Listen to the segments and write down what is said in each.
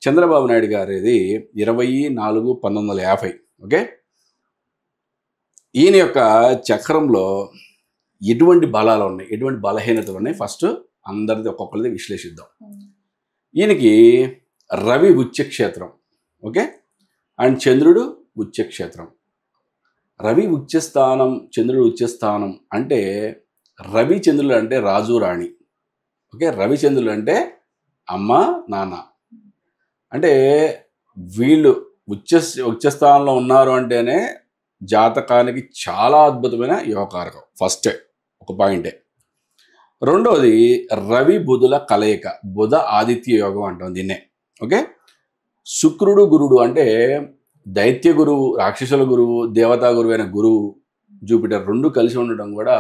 చంద్రబాబు నాయుడు గారిది 24/1950. ఓకే, ఈయన యొక్క చక్రంలో ఎటువంటి బలాలు ఉన్నాయి, ఎటువంటి బలహీనతలు ఉన్నాయి, ఫస్ట్ అందరిది ఒక్కొక్కరిది విశ్లేషిద్దాం. ఈయనకి రవి ఉచ్చక్షేత్రం, ఓకే, అండ్ చంద్రుడు ఉచ్చక్షేత్రం. రవి ఉచ్చస్థానం, చంద్రుడు ఉచ్చస్థానం అంటే రవి చంద్రులు అంటే రాజు రాణి. ఓకే, రవి చంద్రులు అంటే అమ్మ నాన్న. అంటే వీళ్ళు ఉచ్చస్థానంలో ఉన్నారు అంటేనే జాతకానికి చాలా అద్భుతమైన యోగకారకం. ఫస్టే ఒక పాయింటే. రెండోది రవి బుధుల కలయిక, బుధ ఆదిత్య యోగం అంటాం దీన్నే. ఓకే, శుక్రుడు గురుడు అంటే దైత్య గురువు, రాక్షసుల గురువు, దేవతా గురువు అయిన గురువు జూపిటర్ రెండు కలిసి ఉండడం కూడా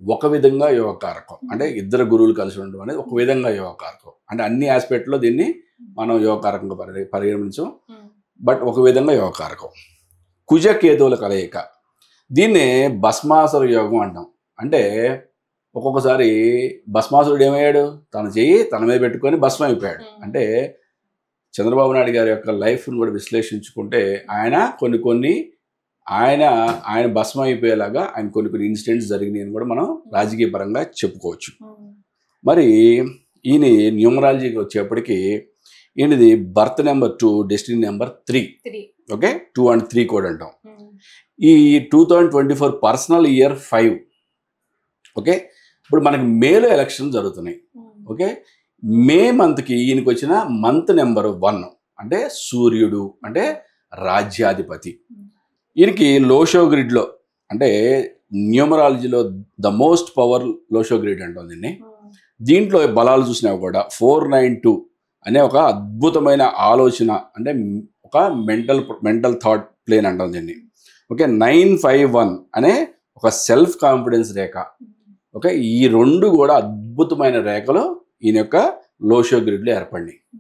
ఒక విధంగా యోగకారకం. అంటే ఇద్దరు గురువులు కలిసి ఉండడం అనేది ఒక విధంగా యోగకారకం. అంటే అన్ని ఆస్పెక్ట్లో దీన్ని మనం యోగకారకంగా పరిగణించాం, బట్ ఒక విధంగా యోగకారకం. కుజ కేతువుల కలయిక, దీన్నే భస్మాసుర యోగం అంటాం. అంటే ఒక్కొక్కసారి భస్మాసురుడు ఏమయ్యాడు, తన చెయ్యి తన మీద పెట్టుకొని భస్మం అయిపోయాడు. అంటే చంద్రబాబు నాయుడు గారి యొక్క లైఫ్ను కూడా విశ్లేషించుకుంటే ఆయన భస్మం అయిపోయేలాగా ఆయన కొన్ని ఇన్సిడెంట్స్ జరిగినాయని కూడా మనం రాజకీయ పరంగా చెప్పుకోవచ్చు. మరి ఈయన న్యూమరాలజీకి వచ్చేప్పటికీ ఈయనది birth number 2, destiny number 3. Okay, 2 and 3 code అంటాం. ఈ 2024 పర్సనల్ ఇయర్ 5. ఓకే, ఇప్పుడు మనకి మేలో ఎలక్షన్ జరుగుతున్నాయి. ఓకే, మే మంత్కి ఈయనకి వచ్చిన మంత్ నెంబర్ 1 అంటే సూర్యుడు అంటే రాజ్యాధిపతి. ఈయనకి లోషో గ్రిడ్లో అంటే న్యూమరాలజీలో the most power Lo Shu grid అంటాం దీన్ని. దీంట్లో బలాలు చూసినా కూడా 492 అనే ఒక అద్భుతమైన ఆలోచన, అంటే ఒక మెంటల్ థాట్ ప్లేన్ అంటాం దీన్ని. ఓకే, 951 అనే ఒక సెల్ఫ్ కాన్ఫిడెన్స్ రేఖ. ఓకే, ఈ రెండు కూడా అద్భుతమైన రేఖలు ఈయన యొక్క లోషో గ్రిడ్లో ఏర్పడినాయి.